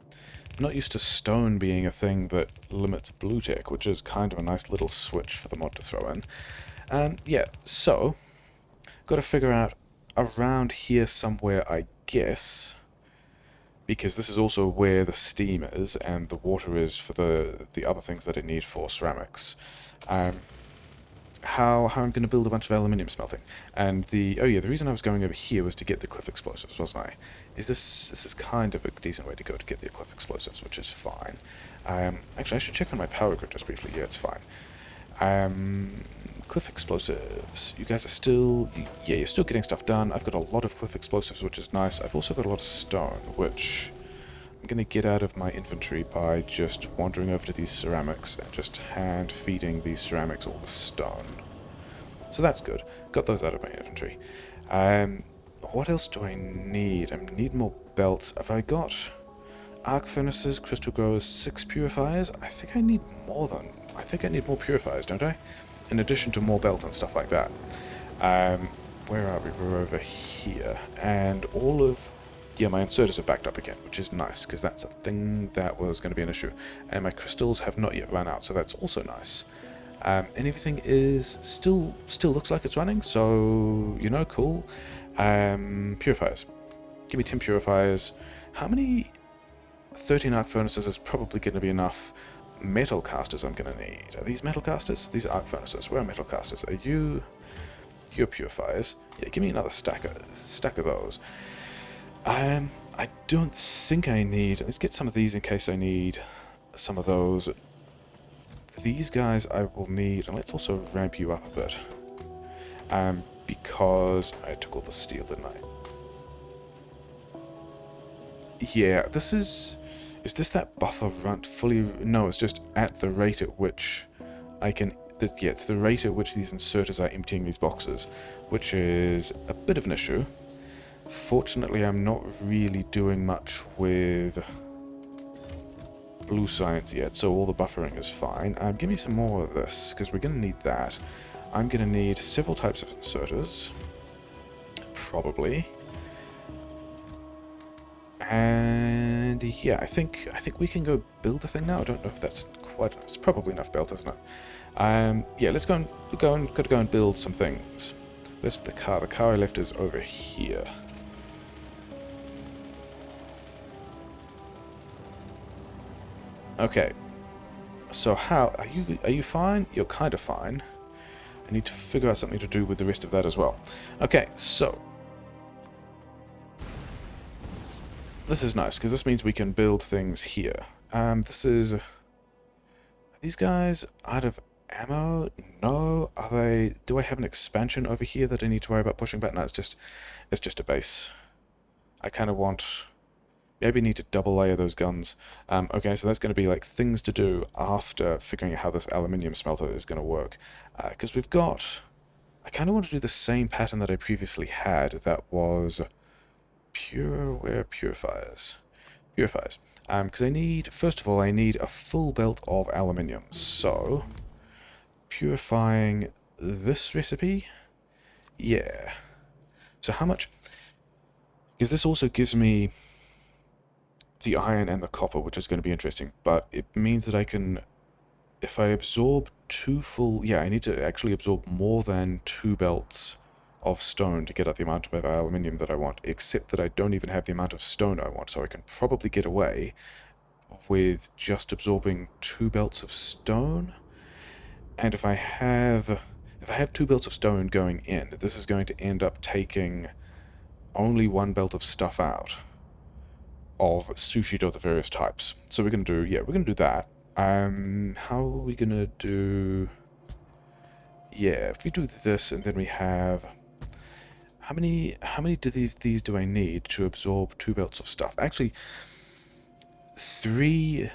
I'm not used to stone being a thing that limits blue tech, which is kind of a nice little switch for the mod to throw in. So... Got to figure out around here somewhere, I guess... Because this is also where the steam is, and the water is for the other things that I need for ceramics. How I'm going to build a bunch of aluminium smelting. And the reason I was going over here was to get the cliff explosives, wasn't I? This is kind of a decent way to go to get the cliff explosives, which is fine. Actually, I should check on my power grid just briefly. Yeah, it's fine. Cliff explosives. You guys are still... Yeah, you're still getting stuff done. I've got a lot of cliff explosives, which is nice. I've also got a lot of stone, which I'm going to get out of my inventory by just wandering over to these ceramics and just hand-feeding these ceramics all the stone. So that's good. Got those out of my inventory. What else do I need? I need more belts. Have I got arc furnaces, crystal growers, 6 purifiers? I think I need more purifiers, don't I? In addition to more belt and stuff like that. Where are we? We're over here. And all of Yeah, my inserters are backed up again, which is nice, because that's a thing that was going to be an issue. And my crystals have not yet run out, so that's also nice. And everything is still looks like it's running, so, you know, cool. Purifiers. Give me 10 purifiers. How many 13 arc furnaces is probably going to be enough metal casters I'm going to need? Are these metal casters? These are arc furnaces. Where are metal casters? Are you... You're purifiers. Yeah, give me another stack of those. I don't think I need... Let's get some of these in case I need some of those. These guys I will need, and let's also ramp you up a bit. Because I took all the steel, didn't I? Yeah, this is... Is this that buffer run fully... No, it's just at the rate at which I can... Yeah, it's the rate at which these inserters are emptying these boxes, which is a bit of an issue. Fortunately, I'm not really doing much with blue science yet, so all the buffering is fine. Give me some more of this, because we're going to need that. I'm going to need several types of inserters. Probably. And yeah, I think we can go build a thing now. I don't know if that's quite... It's probably enough belt, isn't it? Yeah, let's go and build some things. Where's the car? The car I left is over here. Okay. So how are you fine? You're kind of fine. I need to figure out something to do with the rest of that as well. Okay, so this is nice because this means we can build things here. This is... Are these guys out of ammo? No. Are they... Do I have an expansion over here that I need to worry about pushing back? No, it's just a base. I kind of want... Maybe need to double layer those guns. Okay, so that's going to be like things to do after figuring out how this aluminium smelter is going to work. Because we've got... I kind of want to do the same pattern that I previously had. That was... Where are purifiers? Purifiers. Because I need... First of all, I need a full belt of aluminium. So... Purifying this recipe? Yeah. So how much... Because this also gives me the iron and the copper, which is going to be interesting, but it means that I can, if I absorb 2 full... Yeah, I need to actually absorb more than 2 belts of stone to get out the amount of aluminium that I want, except that I don't even have the amount of stone I want, so I can probably get away with just absorbing 2 belts of stone. And if I have 2 belts of stone going in, this is going to end up taking only 1 belt of stuff out of sushi dough of the various types. So we're going to do, yeah, we're going to do that. How are we going to do... Yeah, if we do this, and then we have... How many do these do I need to absorb 2 belts of stuff? Actually, three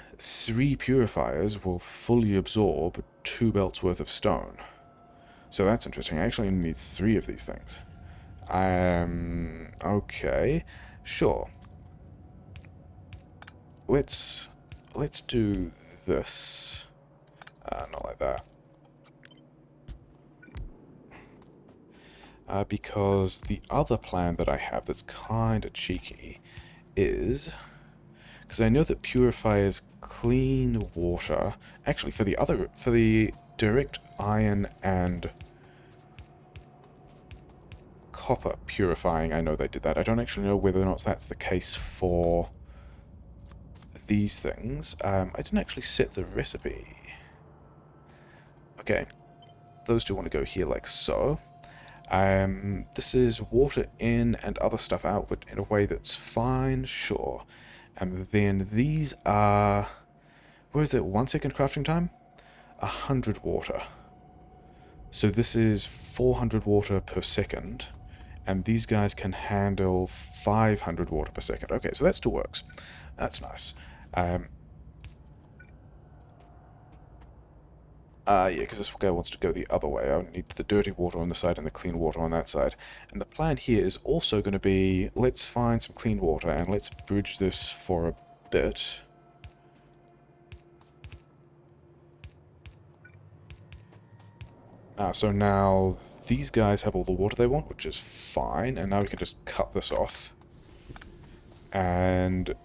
purifiers will fully absorb 2 belts worth of stone. So that's interesting. I actually only need 3 of these things. Okay, sure. Let's do this. Not like that. Because the other plan that I have that's kind of cheeky is... Because I know that purifiers clean water. Actually, for the direct iron and copper purifying, I know they did that. I don't actually know whether or not that's the case for these things. I didn't actually set the recipe. Okay, those two want to go here like so. This is water in and other stuff out, but in a way that's fine, sure. And then these are... Where is it? 1 second crafting time? 100 water. So this is 400 water per second. And these guys can handle 500 water per second. Okay, so that still works. That's nice. Yeah, because this guy wants to go the other way. I need the dirty water on the side and the clean water on that side. And the plan here is also going to be, let's find some clean water and let's bridge this for a bit. So now these guys have all the water they want, which is fine, and now we can just cut this off. and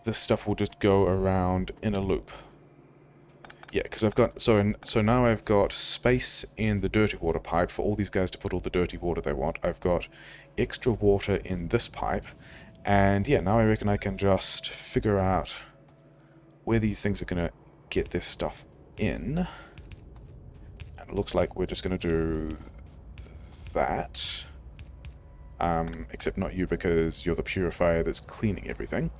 this stuff will just go around in a loop. Yeah, because I've got, so now I've got space in the dirty water pipe for all these guys to put all the dirty water they want. I've got extra water in this pipe, and yeah, now I reckon I can just figure out where these things are going to get this stuff in. And it looks like we're just going to do that. Except not you, because you're the purifier that's cleaning everything.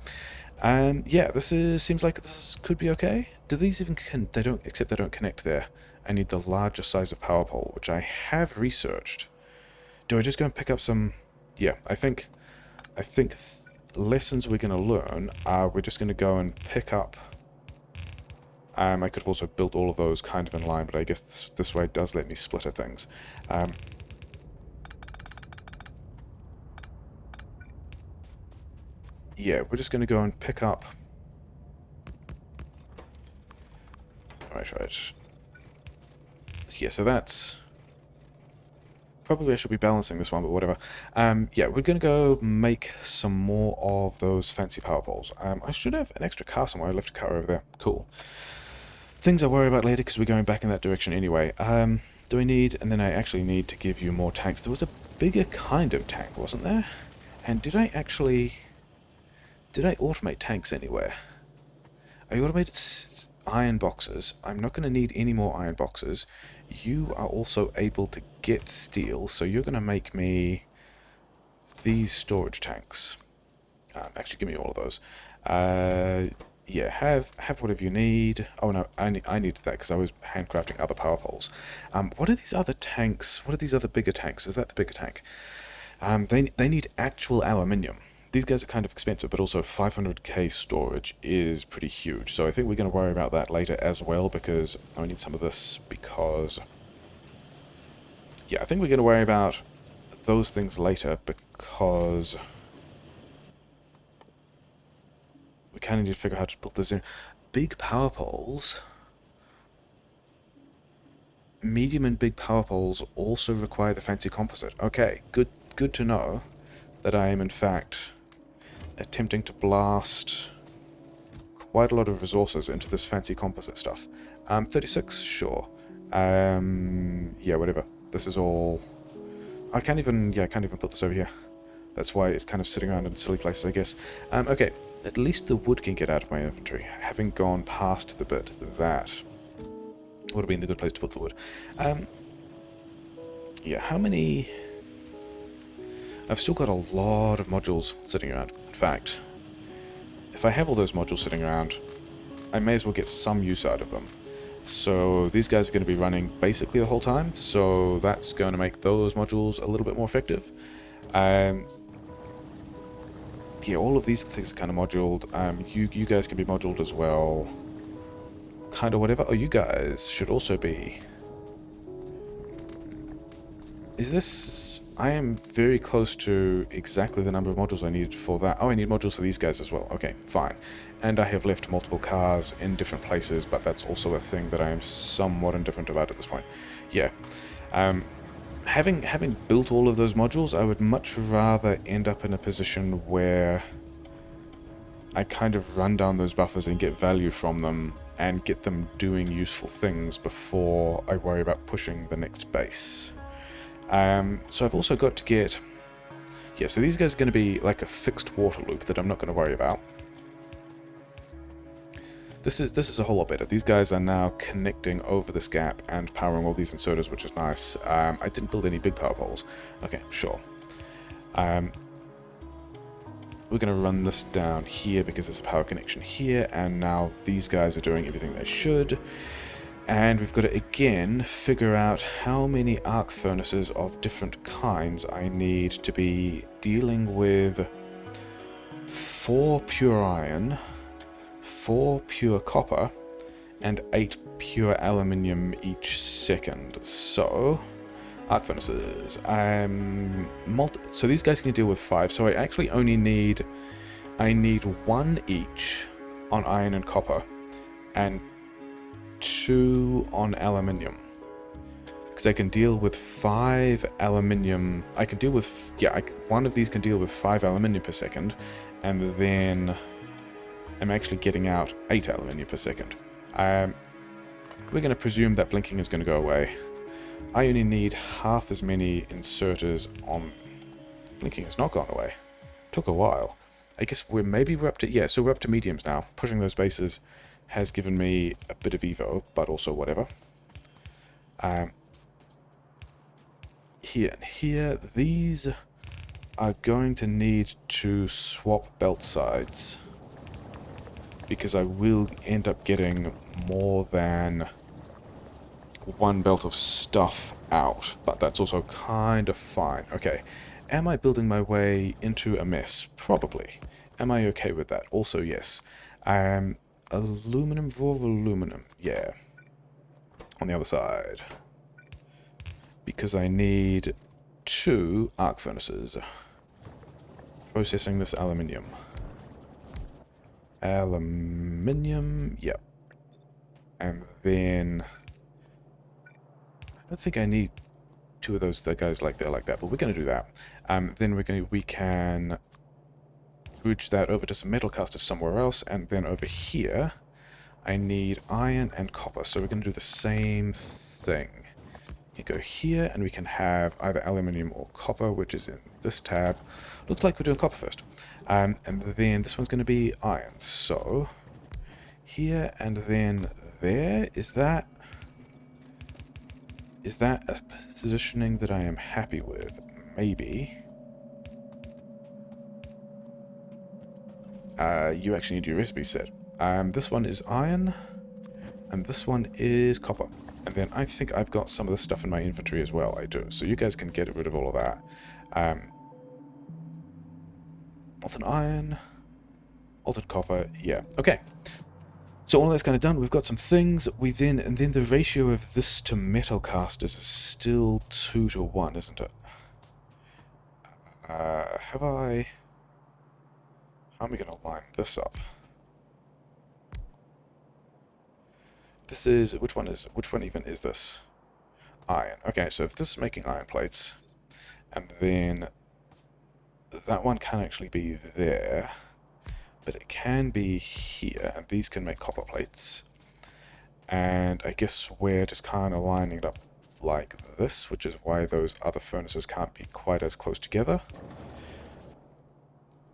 Yeah, seems like this could be okay. Do these even they don't, except they don't connect there. I need the larger size of power pole, which I have researched. Do I just go and pick up some? Yeah, I think lessons we're going to learn are we're just going to go and pick up. I could have also built all of those kind of in line, but I guess this way does let me splitter things. Yeah, we're just going to go and pick up. Right. Yeah, so that's... Probably I should be balancing this one, but whatever. Yeah, we're going to go make some more of those fancy power poles. I should have an extra car somewhere. I left a car over there. Cool. Things I'll worry about later, because we're going back in that direction anyway. Do I need... And then I actually need to give you more tanks. There was a bigger kind of tank, wasn't there? And did I automate tanks anywhere? I automated iron boxes. I'm not going to need any more iron boxes. You are also able to get steel, so you're going to make me these storage tanks. Actually, give me all of those. Yeah, have whatever you need. Oh no, I needed that because I was handcrafting other power poles. What are these other tanks? What are these other bigger tanks? Is that the bigger tank? They need actual aluminium. These guys are kind of expensive, but also 500k storage is pretty huge. So I think we're going to worry about that later as well, because I need some of this because... Yeah, I think we're going to worry about those things later because... We kind of need to figure out how to put those in. Big power poles... Medium and big power poles also require the fancy composite. Okay, good to know that I am in fact attempting to blast quite a lot of resources into this fancy composite stuff. 36, sure. Yeah, whatever. This is all... I can't even put this over here. That's why it's kind of sitting around in silly places, I guess. Okay, at least the wood can get out of my inventory, having gone past the bit that would have been the good place to put the wood. Yeah, how many... I've still got a lot of modules sitting around. In fact, if I have all those modules sitting around, I may as well get some use out of them. So these guys are going to be running basically the whole time, so that's going to make those modules a little bit more effective. Yeah, all of these things are kind of moduled. You guys can be moduled as well. Kind of whatever. Oh, you guys should also be... Is this... I am very close to exactly the number of modules I needed for that. Oh, I need modules for these guys as well. Okay, fine. And I have left multiple cars in different places, but that's also a thing that I am somewhat indifferent about at this point. Yeah. Having built all of those modules, I would much rather end up in a position where I kind of run down those buffers and get value from them and get them doing useful things before I worry about pushing the next base. So I've also got to get... Yeah, so these guys are going to be like a fixed water loop that I'm not going to worry about. This is a whole lot better. These guys are now connecting over this gap and powering all these inserters, which is nice. I didn't build any big power poles. Okay, sure. We're going to run this down here because there's a power connection here, and now these guys are doing everything they should. And we've got to, again, figure out how many arc furnaces of different kinds I need to be dealing with 4 pure iron, 4 pure copper, and 8 pure aluminium each second. So, arc furnaces. So these guys can deal with 5, so I actually only need... I need 1 each on iron and copper, and 2 on aluminium. because I can deal with 5 aluminium. I can deal with, yeah, one of these can deal with 5 aluminium per second, and then I'm actually getting out 8 aluminium per second. We're going to presume that blinking is going to go away. I only need half as many inserters on... Blinking has not gone away. Took a while. I guess we're up to... Yeah, so we're up to mediums now. Pushing those bases has given me a bit of evo, but also whatever. Here and here, these are going to need to swap belt sides, because I will end up getting more than one belt of stuff out, but that's also kind of fine. Okay, am I building my way into a mess? Probably. Am I okay with that? Also, yes. Aluminum, raw aluminum, yeah. On the other side. Because I need 2 arc furnaces. Processing this aluminium. Aluminium, yep. And then... I don't think I need 2 of those guys like that, but we're going to do that. Then we can bridge that over to some metal casters somewhere else, and then over here I need iron and copper, so we're going to do the same thing. You go here, and we can have either aluminium or copper, which is in this tab. Looks like we're doing copper first. And then this one's going to be iron, so here and then there. Is that a positioning that I am happy with? Maybe. You actually need your recipe set. This one is iron, and this one is copper. And then I think I've got some of the stuff in my inventory as well. I do. So you guys can get rid of all of that. Molten iron, molten copper, yeah. Okay. So all that's kind of done. We've got some things. And then the ratio of this to metal casters is still 2 to 1, isn't it? How am I going to line this up? This is, which one even is this? Iron. Okay, so if this is making iron plates, and then that one can actually be there, but it can be here, and these can make copper plates. And I guess we're just kind of lining it up like this, which is why those other furnaces can't be quite as close together.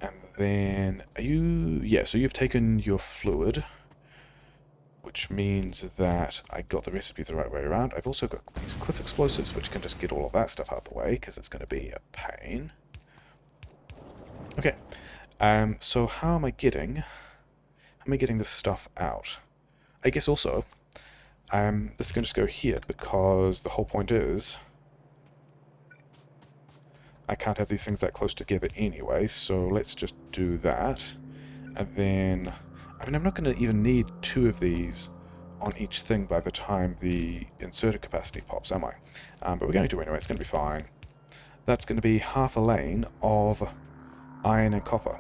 And then, yeah, so you've taken your fluid, which means that I got the recipe the right way around. I've also got these cliff explosives, which can just get all of that stuff out of the way, because it's going to be a pain. Okay, so how am I getting this stuff out? I guess also, this is going to just go here, because the whole point is I can't have these things that close together anyway, so let's just do that. And then, I mean, I'm not going to even need 2 of these on each thing by the time the inserter capacity pops, am I? But we're going to anyway, it's going to be fine. That's going to be half a lane of iron and copper.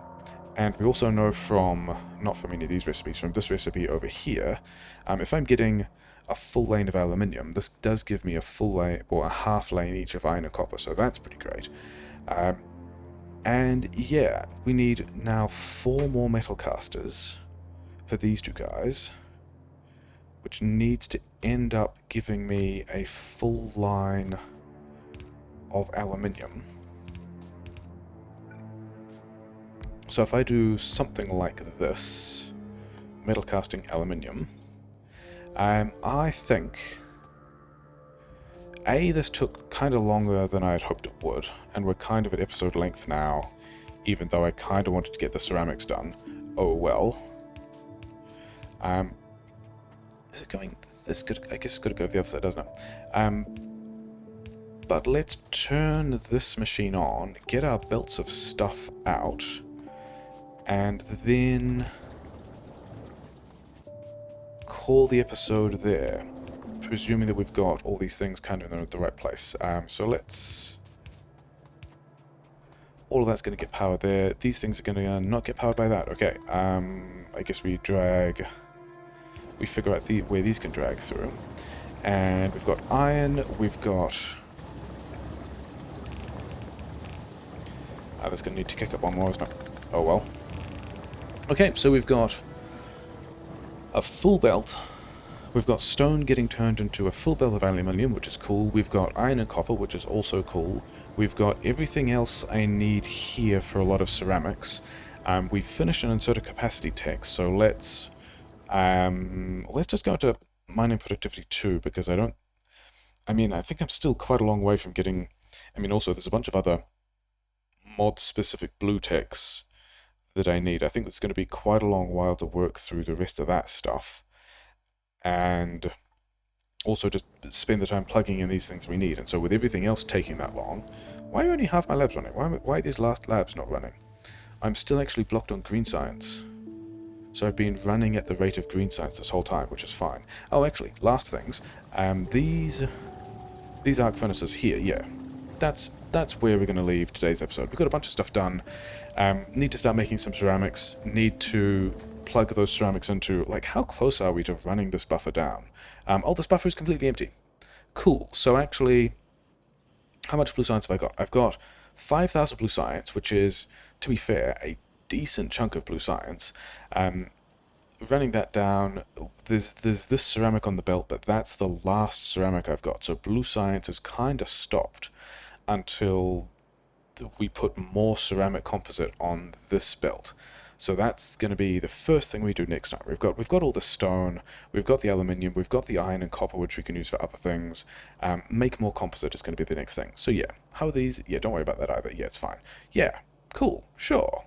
And we also know from, not from any of these recipes, from this recipe over here, if I'm getting a full lane of aluminium, this does give me a full lane, or a half lane each of iron and copper, so that's pretty great. And yeah, we need now 4 more metal casters for these 2 guys, which needs to end up giving me a full line of aluminium. So if I do something like this, metal casting aluminium, I think this took kind of longer than I had hoped it would, and we're kind of at episode length now, even though I kind of wanted to get the ceramics done. Oh well. Is it going... It's good, I guess it's got to go the other side, doesn't it? But let's turn this machine on, get our belts of stuff out, and then call the episode there, presuming that we've got all these things kind of in the right place. So let's... All of that's going to get powered there. These things are going to not get powered by that. Okay, I guess we drag... We figure out where these can drag through. And we've got iron, we've got... that's going to need to kick up one more, isn't it? Oh well. Okay, so we've got a full belt. We've got stone getting turned into a full belt of aluminium, which is cool. We've got iron and copper, which is also cool. We've got everything else I need here for a lot of ceramics. We've finished an inserted capacity text, so let's just go to mining productivity 2, because I think I'm still quite a long way from getting... also there's a bunch of other mod-specific blue techs that I need. I think it's going to be quite a long while to work through the rest of that stuff. And also just spend the time plugging in these things we need. And so with everything else taking that long, why are only half my labs running? Why are these last labs not running? I'm still actually blocked on green science. So I've been running at the rate of green science this whole time, which is fine. Oh, actually, last things. These arc furnaces here, yeah. That's where we're going to leave today's episode. We've got a bunch of stuff done. Need to start making some ceramics. Need to plug those ceramics into... how close are we to running this buffer down? Oh, this buffer is completely empty. Cool. So actually, how much blue science have I got? I've got 5,000 blue science, which is, to be fair, a decent chunk of blue science. Running that down, there's this ceramic on the belt, but that's the last ceramic I've got. So blue science is kind of stopped until we put more ceramic composite on this belt. So that's going to be the first thing we do next time. We've got all the stone, we've got the aluminium, we've got the iron and copper, which we can use for other things. Make more composite is going to be the next thing. So yeah, how are these? Yeah, don't worry about that either. Yeah, it's fine. Yeah, cool, sure.